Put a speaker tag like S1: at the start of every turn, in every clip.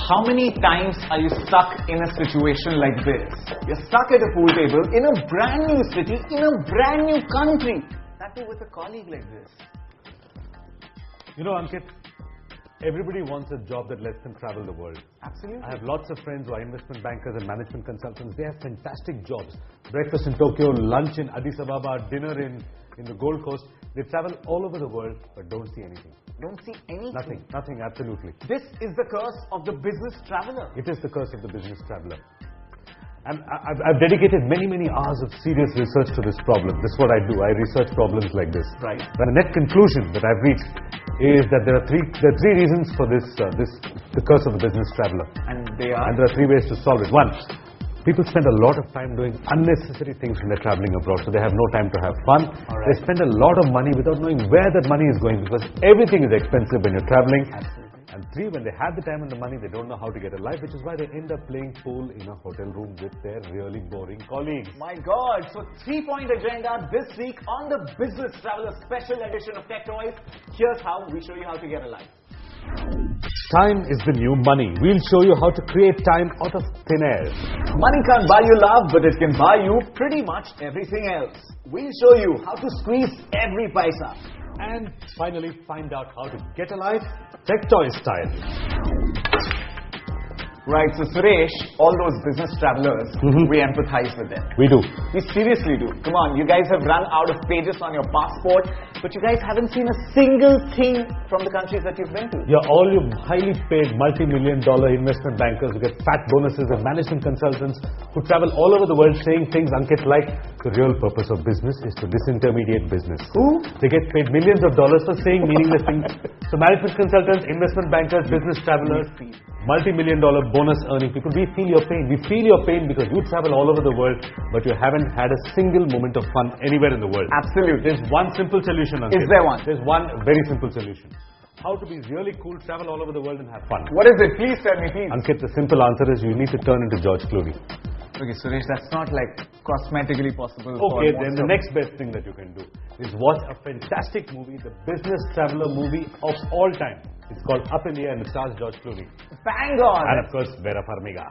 S1: How many times are you stuck in a situation like this? You're stuck at a pool table in a brand new city, in a brand new country. That too with a colleague like this.
S2: You know, Ankit, everybody wants a job that lets them travel the world.
S1: Absolutely.
S2: I have lots of friends who are investment bankers and management consultants. They have fantastic jobs. Breakfast in Tokyo, lunch in Addis Ababa, dinner in the Gold Coast. They travel all over the world but don't see anything.
S1: Don't see anything.
S2: Nothing, absolutely.
S1: This is the curse of the business traveler.
S2: It is the curse of the business traveler. And I've dedicated many hours of serious research to this problem. This is what I do. I research problems like this.
S1: Right.
S2: But the net conclusion that I've reached is that there are three reasons for the curse of the business traveler.
S1: And they are?
S2: And there are three ways to solve it. One, people spend a lot of time doing unnecessary things when they're traveling abroad, so they have no time to have fun.
S1: Right.
S2: They spend a lot of money without knowing where that money is going, because everything is expensive when you're traveling.
S1: Absolutely.
S2: And three, when they have the time and the money, they don't know how to get a life, which is why they end up playing pool in a hotel room with their really boring colleagues.
S1: My God, so 3-point agenda this week on the Business Traveler special edition of Tech Toyz. Here's how we show you how to get a life.
S2: Time is the new money. We'll show you how to create time out of thin air.
S1: Money can't buy you love, but it can buy you pretty much everything else. We'll show you how to squeeze every paisa.
S2: And finally, find out how to get a life Tech Toyz style.
S1: Right, so Suresh, all those business travelers, we empathize with them.
S2: We do.
S1: We seriously do. Come on, you guys have run out of pages on your passport, but you guys haven't seen a single thing from the countries that you've been to.
S2: Yeah, all you highly paid multi-million-dollar investment bankers who get fat bonuses and management consultants who travel all over the world saying things, Ankit, like the real purpose of business is to disintermediate business.
S1: Who?
S2: They get paid millions of dollars for saying meaningless things. So management consultants, investment bankers, business travelers, multi-million-dollar bonus earning people, we feel your pain. We feel your pain because you travel all over the world, but you haven't had a single moment of fun anywhere in the world.
S1: Absolutely.
S2: There's one simple solution, Ankit.
S1: Is there one?
S2: There's one very simple solution. How to be really cool, travel all over the world and have fun.
S1: What is it? Please tell me, please.
S2: Ankit, the simple answer is you need to turn into George Clooney.
S1: Okay, Suresh, that's not like cosmetically possible.
S2: Okay, then the next best thing that you can do is watch a fantastic movie, the business traveler movie of all time. It's called Up in the Air and it stars George Clooney.
S1: Bang on!
S2: And of course, Vera Farmiga.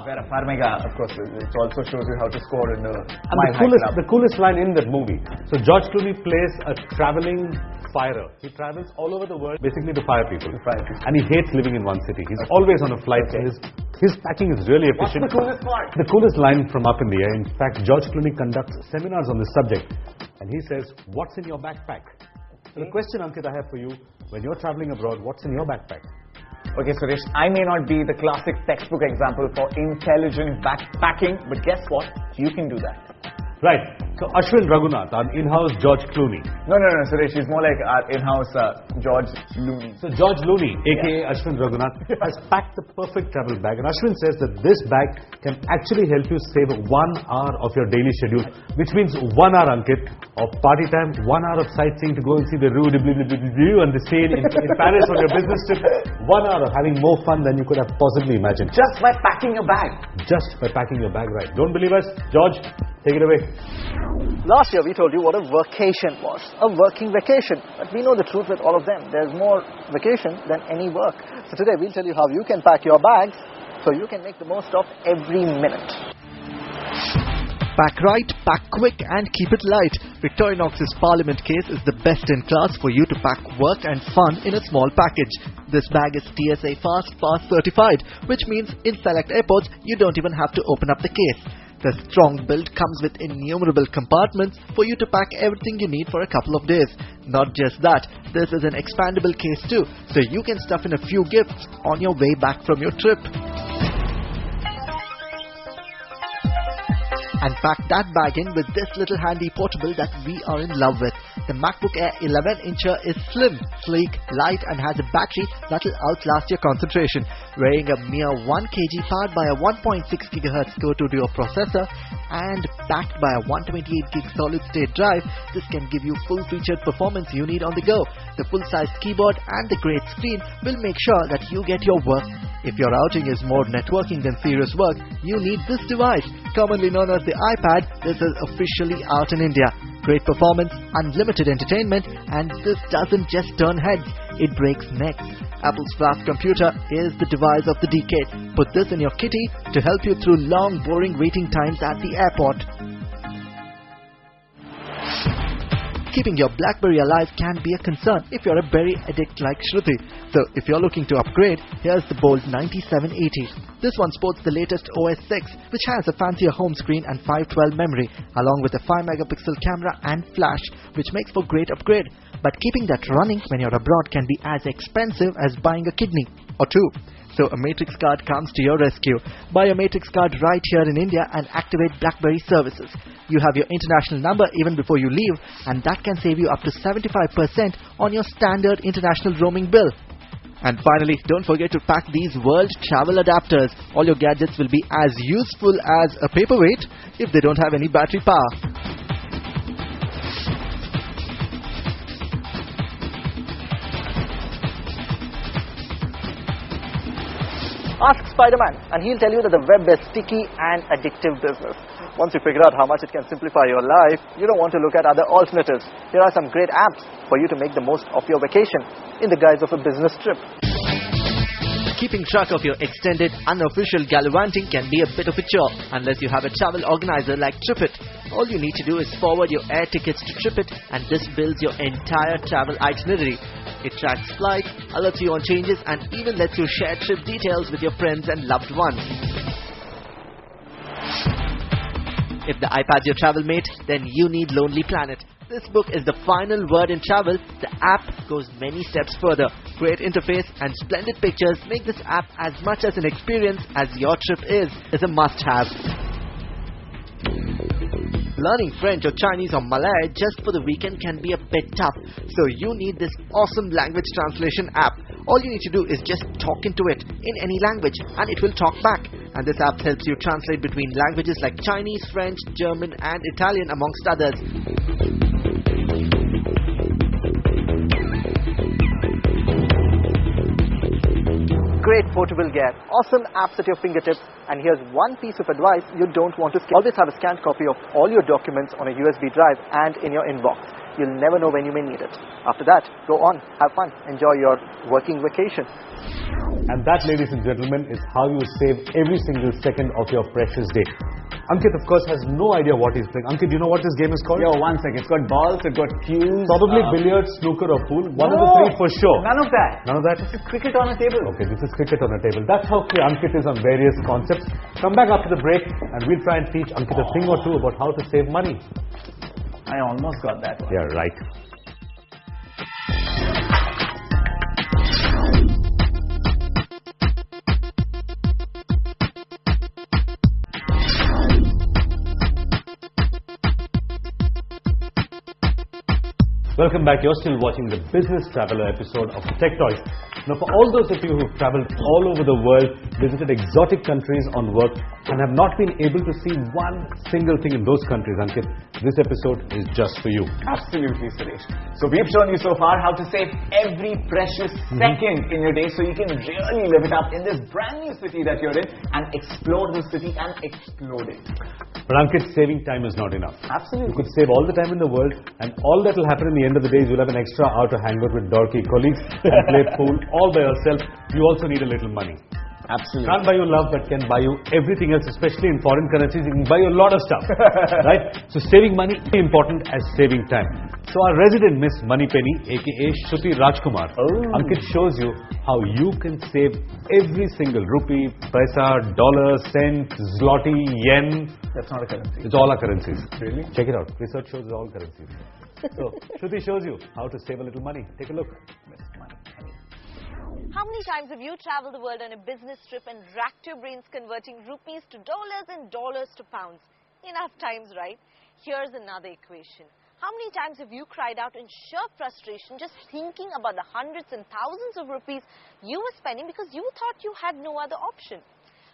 S1: Vera Farmiga, of course. It also shows you how to score in the
S2: the coolest line in that movie. So George Clooney plays a traveling firer. He travels all over the world basically to fire people. And he hates living in one city. He's always on a flight. Okay. His packing is really efficient.
S1: What's the coolest part?
S2: The coolest line from Up in the Air. In fact, George Clooney conducts seminars on this subject. And he says, what's in your backpack? So the question, Ankit, I have for you, when you're traveling abroad, what's in your backpack?
S1: Okay, Suresh, I may not be the classic textbook example for intelligent backpacking, but guess what? You can do that.
S2: Right. So Ashwin Raghunath, our in-house George Clooney.
S1: No, Suresh, he's more like our in-house George Looney.
S2: So George Looney, aka Ashwin Raghunath, has packed the perfect travel bag. And Ashwin says that this bag can actually help you save 1 hour of your daily schedule, which means 1 hour, Ankit, of party time, 1 hour of sightseeing to go and see the Rue de and the Seine in Paris on your business trip, 1 hour of having more fun than you could have possibly imagined.
S1: Just by packing a bag.
S2: Just by packing your bag, right. Don't believe us? George, take it away.
S3: Last year we told you what a vacation was, a working vacation. But we know the truth with all of them. There's more vacation than any work. So today we'll tell you how you can pack your bags so you can make the most of every minute. Pack right, pack quick and keep it light. Victorinox's Parliament case is the best in class for you to pack work and fun in a small package. This bag is TSA Fast Pass certified, which means in select airports you don't even have to open up the case. The strong build comes with innumerable compartments for you to pack everything you need for a couple of days. Not just that, this is an expandable case too, so you can stuff in a few gifts on your way back from your trip. And pack that bag in with this little handy portable that we are in love with. The MacBook Air 11-incher is slim, sleek, light and has a battery that will outlast your concentration. Weighing a mere 1 kg, powered by a 1.6 GHz Core 2 Duo processor and backed by a 128GB solid-state drive, this can give you full-featured performance you need on the go. The full-sized keyboard and the great screen will make sure that you get your work. If your outing is more networking than serious work, you need this device. Commonly known as the iPad, this is officially out in India. Great performance, unlimited entertainment, and this doesn't just turn heads. it breaks necks. Apple's fast computer is the device of the decade. Put this in your kitty to help you through long, boring waiting times at the airport. Keeping your BlackBerry alive can be a concern if you're a berry addict like Shruti. So if you're looking to upgrade, here's the Bold 9780. This one sports the latest OS 6, which has a fancier home screen and 512 memory, along with a 5-megapixel camera and flash, which makes for great upgrade. But keeping that running when you're abroad can be as expensive as buying a kidney or two. So a Matrix card comes to your rescue. Buy a Matrix card right here in India and activate BlackBerry services. You have your international number even before you leave, and that can save you up to 75% on your standard international roaming bill. And finally, don't forget to pack these world travel adapters. All your gadgets will be as useful as a paperweight if they don't have any battery power. Ask Spider-Man and he'll tell you that the web is sticky and addictive business. Once you figure out how much it can simplify your life, you don't want to look at other alternatives. Here are some great apps for you to make the most of your vacation in the guise of a business trip. Keeping track of your extended, unofficial gallivanting can be a bit of a chore unless you have a travel organizer like TripIt. All you need to do is forward your air tickets to TripIt and this builds your entire travel itinerary. It tracks flights, alerts you on changes and even lets you share trip details with your friends and loved ones. If the iPad's your travel mate, then you need Lonely Planet. This book is the final word in travel. The app goes many steps further. Great interface and splendid pictures make this app as much as an experience as your trip is a must-have. Learning French or Chinese or Malay just for the weekend can be a bit tough, so you need this awesome language translation app. All you need to do is just talk into it in any language and it will talk back. And this app helps you translate between languages like Chinese, French, German and Italian amongst others. Great portable gear, awesome apps at your fingertips, and here's one piece of advice you don't want to skip. Always have a scanned copy of all your documents on a USB drive and in your inbox. You'll never know when you may need it. After that, go on, have fun, enjoy your working vacation.
S2: And that, ladies and gentlemen, is how you save every single second of your precious day. Ankit, of course, has no idea what he's playing. Ankit, do you know what this game is called?
S1: Yo, 1 second. It's got balls, it's got cues.
S2: Probably billiards, snooker or pool. One of the three for sure.
S1: None of that.
S2: None of that?
S1: This is cricket on a table.
S2: Okay, this is cricket on a table. That's how clear Ankit is on various concepts. Come back after the break and we'll try and teach Ankit a thing or two about how to save money.
S1: I almost got that one.
S2: Yeah, right. Welcome back. You're still watching the Business Traveler episode of Tech Toys. Now, for all those of you who've traveled all over the world, visited exotic countries on work, and have not been able to see one single thing in those countries, Ankit, this episode is just for you.
S1: Absolutely, Suresh. So we've shown you so far how to save every precious second in your day so you can really live it up in this brand new city that you're in and explore the city and explode it.
S2: But Ankit, saving time is not enough.
S1: Absolutely.
S2: You could save all the time in the world, and all that will happen in the end of the day is you'll have an extra hour to hang out with dorky colleagues and play pool all by yourself. You also need a little money.
S1: Absolutely.
S2: Can't buy you love, but can buy you everything else, especially in foreign currencies. You can buy you a lot of stuff, right? So saving money is important as saving time. So our resident Miss Moneypenny, aka Shruti Rajkumar, Ankit shows you how you can save every single rupee, paisa, dollar, cent, zloty, yen.
S1: That's not a currency.
S2: It's all our currencies.
S1: Really?
S2: Check it out. Research shows it's all currencies. So Shruti shows you how to save a little money. Take a look.
S1: Miss Moneypenny.
S4: How many times have you traveled the world on a business trip and racked your brains converting rupees to dollars and dollars to pounds? Enough times, right? Here's another equation. How many times have you cried out in sheer frustration just thinking about the hundreds and thousands of rupees you were spending because you thought you had no other option?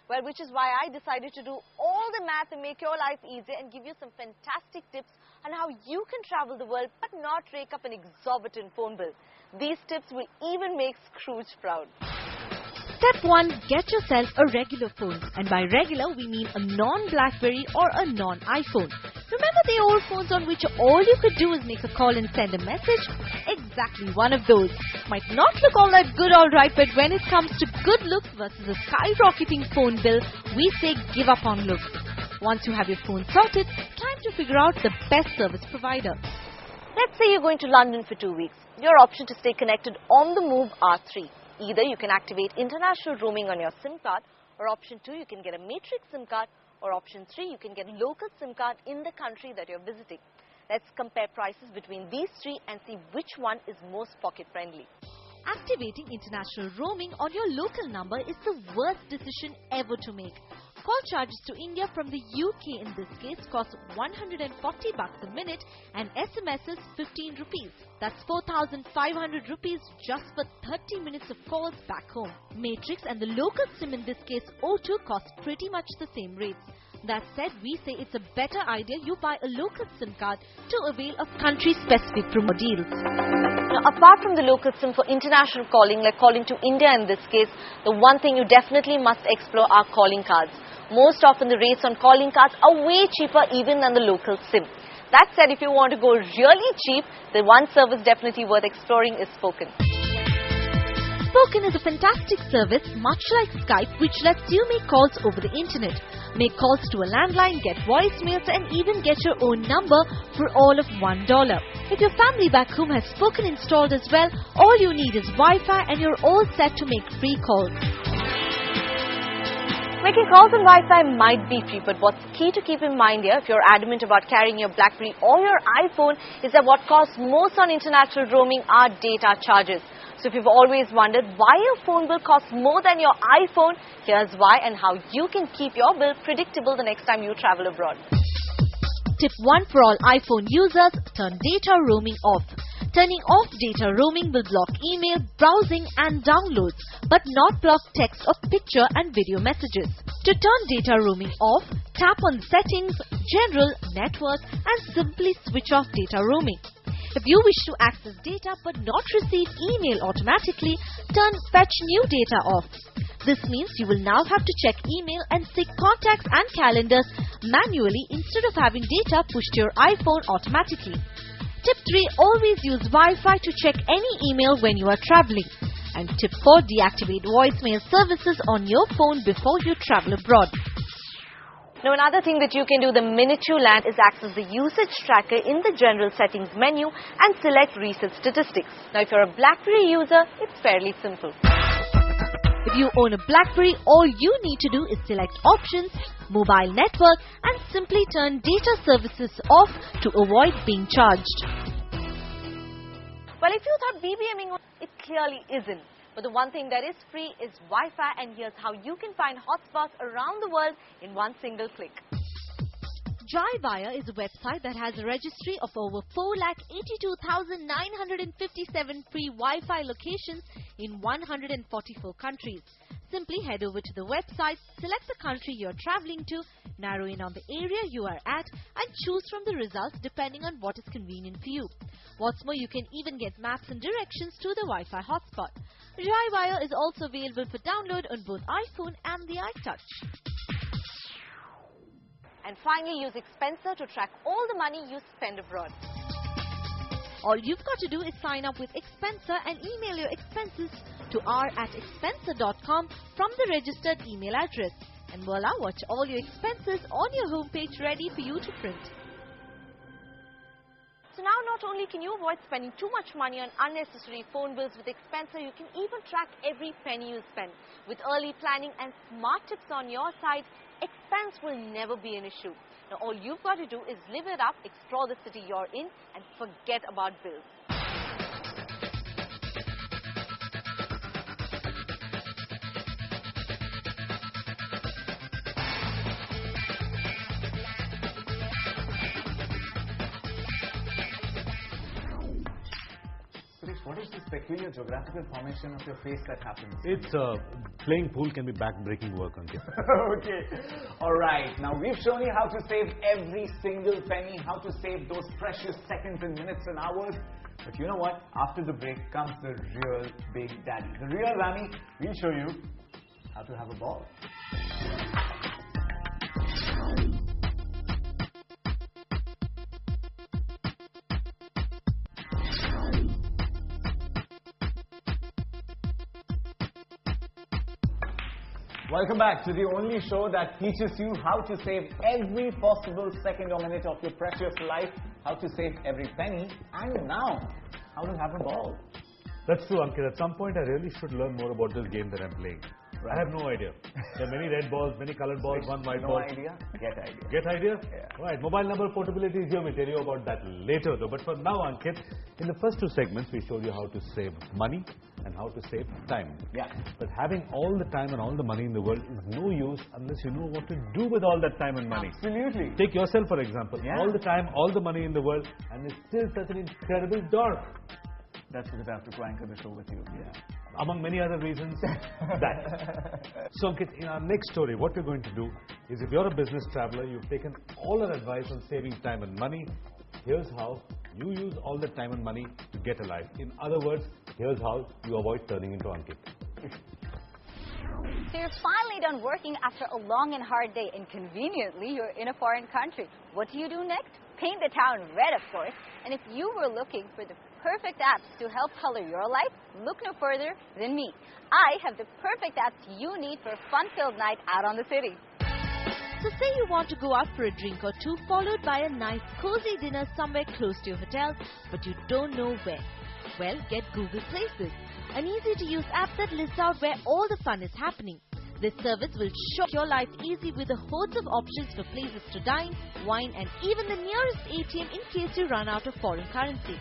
S4: Well, which is why I decided to do all the math and make your life easier and give you some fantastic tips on how you can travel the world but not rake up an exorbitant phone bill. These tips will even make Scrooge proud.
S5: Step 1. Get yourself a regular phone. And by regular, we mean a non-BlackBerry or a non-iPhone. Remember the old phones on which all you could do is make a call and send a message? Exactly one of those. Might not look all that good, alright, but when it comes to good looks versus a skyrocketing phone bill, we say give up on looks. Once you have your phone sorted, time to figure out the best service provider.
S4: Let's say you're going to London for 2 weeks. Your option to stay connected on the move are three. Either you can activate international roaming on your SIM card, or option 2, you can get a matrix SIM card, or option 3, you can get a local SIM card in the country that you're visiting. Let's compare prices between these three and see which one is most pocket friendly.
S5: Activating international roaming on your local number is the worst decision ever to make. Call charges to India from the UK in this case cost 140 bucks a minute and SMSs 15 rupees. That's 4,500 rupees just for 30 minutes of calls back home. Matrix and the local SIM in this case O2 cost pretty much the same rates. That said, we say it's a better idea you buy a local SIM card to avail of country-specific promo deals.
S4: Now, apart from the local SIM for international calling, like calling to India in this case, the one thing you definitely must explore are calling cards. Most often the rates on calling cards are way cheaper even than the local SIM. That said, if you want to go really cheap, the one service definitely worth exploring is Spoken.
S5: Spoken is a fantastic service, much like Skype, which lets you make calls over the internet. Make calls to a landline, get voicemails, and even get your own number for all of $1. If your family back home has Spoken installed as well, all you need is Wi-Fi and you're all set to make free calls.
S4: Making calls on Wi-Fi might be free, but what's key to keep in mind here, if you're adamant about carrying your BlackBerry or your iPhone, is that what costs most on international roaming are data charges. So if you've always wondered why your phone bill costs more than your iPhone, here's why and how you can keep your bill predictable the next time you travel abroad.
S5: Tip 1 for all iPhone users, turn data roaming off. Turning off data roaming will block email, browsing and downloads, but not block text or picture and video messages. To turn data roaming off, tap on Settings, General, Network and simply switch off data roaming. If you wish to access data but not receive email automatically, turn Fetch New Data off. This means you will now have to check email and sync contacts and calendars manually instead of having data pushed to your iPhone automatically. Tip 3. Always use Wi-Fi to check any email when you are traveling. And Tip 4. Deactivate voicemail services on your phone before you travel abroad.
S4: Now, another thing that you can do the minute you land is access the usage tracker in the General Settings menu and select Reset Statistics. Now, if you're a BlackBerry user, it's fairly simple.
S5: If you own a BlackBerry, all you need to do is select Options, Mobile Network and simply turn data services off to avoid being charged.
S4: Well, if you thought BBMing, it clearly isn't. But the one thing that is free is Wi-Fi, and here's how you can find hotspots around the world in one single click.
S5: Drivewire is a website that has a registry of over 482,957 free Wi-Fi locations in 144 countries. Simply head over to the website, select the country you're traveling to, narrow in on the area you are at and choose from the results depending on what is convenient for you. What's more, you can even get maps and directions to the Wi-Fi hotspot. Drivewire is also available for download on both iPhone and the iTouch.
S4: And finally, use Expenser to track all the money you spend abroad.
S5: All you've got to do is sign up with Expenser and email your expenses to r@expenser.com from the registered email address. And voila, watch all your expenses on your homepage ready for you to print.
S4: So now not only can you avoid spending too much money on unnecessary phone bills with Expenser, you can even track every penny you spend. With early planning and smart tips on your side, expense will never be an issue. Now all you've got to do is live it up, explore the city you're in and forget about bills.
S1: What is this peculiar geographical formation of your face that happens?
S2: It's playing pool can be back-breaking work, Ankit.
S1: Okay. All right. Now, we've shown you how to save every single penny, how to save those precious seconds and minutes and hours. But you know what? After the break comes the real big daddy. The real Rami. We'll show you how to have a ball. Welcome back to the only show that teaches you how to save every possible second or minute of your precious life, how to save every penny, and now, how to have a ball.
S2: That's true, Ankit. At some point, I really should learn more about this game that I'm playing.
S1: Right.
S2: I have no idea. There are many red balls, many colored balls, one white ball.
S1: No idea? Get idea.
S2: Get idea?
S1: Yeah.
S2: Right. Mobile number portability is here. We'll tell you about that later though. But for now, Ankit, in the first two segments, we showed you how to save money and how to save time.
S1: Yeah.
S2: But having all the time and all the money in the world is no use unless you know what to do with all that time and money.
S1: Absolutely.
S2: Take yourself, for example.
S1: Yeah.
S2: All the time, all the money in the world, and it's still such an incredible dork.
S1: That's because I have to co-anchor the show with you.
S2: Yeah. Among many other reasons, that. So, Ankit, in our next story, what we're going to do is if you're a business traveler, you've taken all our advice on saving time and money. Here's how you use all the time and money to get a life. In other words, here's how you avoid turning into Ankit.
S6: So you're finally done working after a long and hard day, and conveniently you're in a foreign country. What do you do next? Paint the town red, of course. And if you were looking for the perfect apps to help color your life, look no further than me. I have the perfect apps you need for a fun-filled night out on the city.
S5: So say you want to go out for a drink or two, followed by a nice cozy dinner somewhere close to your hotel, but you don't know where. Well, get Google Places, an easy-to-use app that lists out where all the fun is happening. This service will make your life easy with a host of options for places to dine, wine, and even the nearest ATM in case you run out of foreign currency.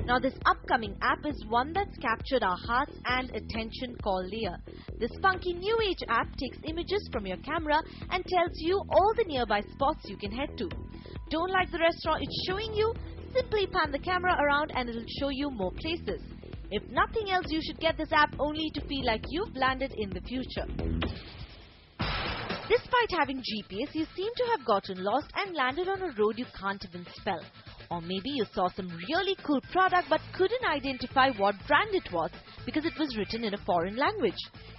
S5: Now this upcoming app is one that's captured our hearts and attention, called Lear. This funky new age app takes images from your camera and tells you all the nearby spots you can head to. Don't like the restaurant it's showing you? Simply pan the camera around and it'll show you more places. If nothing else, you should get this app only to feel like you've landed in the future. Despite having GPS, you seem to have gotten lost and landed on a road you can't even spell. Or maybe you saw some really cool product but couldn't identify what brand it was because it was written in a foreign language.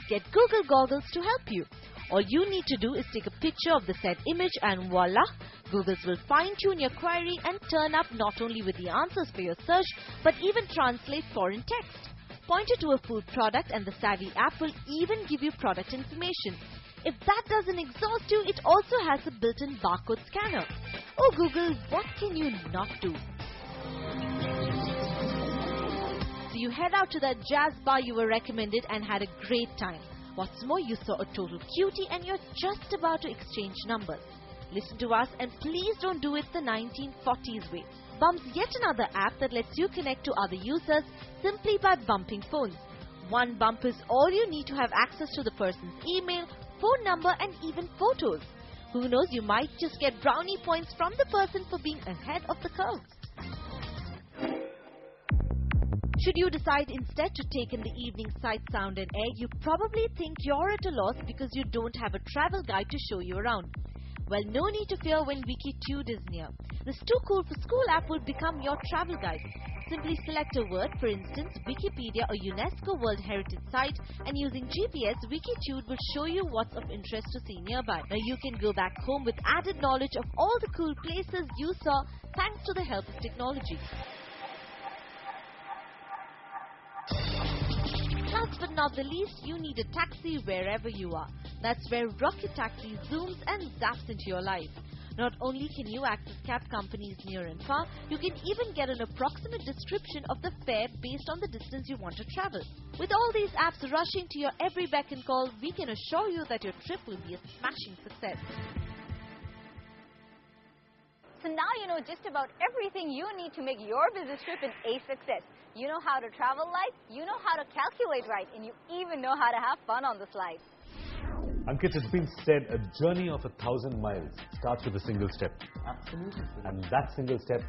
S5: Get Google Goggles to help you. All you need to do is take a picture of the said image and voila! Googles will fine-tune your query and turn up not only with the answers for your search but even translate foreign text. Point it to a food product and the savvy app will even give you product information. If that doesn't exhaust you, it also has a built-in barcode scanner. Oh Google, what can you not do? So you head out to that jazz bar you were recommended and had a great time. What's more, you saw a total cutie and you're just about to exchange numbers. Listen to us and please don't do it the 1940s way. Bump's yet another app that lets you connect to other users simply by bumping phones. One bump is all you need to have access to the person's email, phone number and even photos. Who knows, you might just get brownie points from the person for being ahead of the curve. Should you decide instead to take in the evening sight, sound and air, you probably think you're at a loss because you don't have a travel guide to show you around. Well, no need to fear when WikiTude is near. This Too Cool for School app will become your travel guide. Simply select a word, for instance, Wikipedia or UNESCO World Heritage Site, and using GPS, WikiTude will show you what's of interest to see nearby. Now you can go back home with added knowledge of all the cool places you saw thanks to the help of technology. Last but not the least, you need a taxi wherever you are. That's where Rocket Taxi zooms and zaps into your life. Not only can you access cab companies near and far, you can even get an approximate description of the fare based on the distance you want to travel. With all these apps rushing to your every beck and call, we can assure you that your trip will be a smashing success.
S6: So now you know just about everything you need to make your business trip an a success. You know how to travel light, you know how to calculate right, and you even know how to have fun on the slide.
S2: Ankit, it's been said, a journey of 1,000 miles starts with a single step.
S1: Absolutely.
S2: And that single step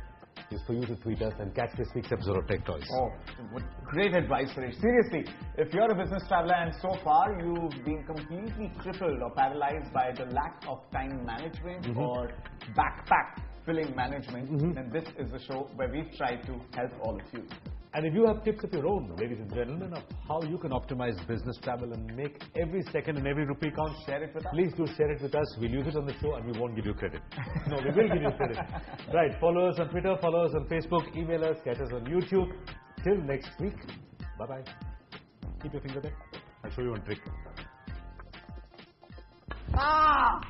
S2: is for you to tweet us and catch this week's episode of Tech Toys.
S1: Oh, what great advice, Suresh. Seriously, if you're a business traveler and so far you've been completely crippled or paralyzed by the lack of time management or backpack filling management, then this is the show where we've tried to help all of you.
S2: And if you have tips of your own, ladies and gentlemen, of how you can optimize business travel and make every second and every rupee count,
S1: Share it with us.
S2: please do share it with us. We'll use it on the show and we won't give you credit. No, we will give you credit. Right, follow us on Twitter, follow us on Facebook, email us, catch us on YouTube. Till next week, bye-bye. Keep your finger there. I'll show you one trick.
S1: Ah!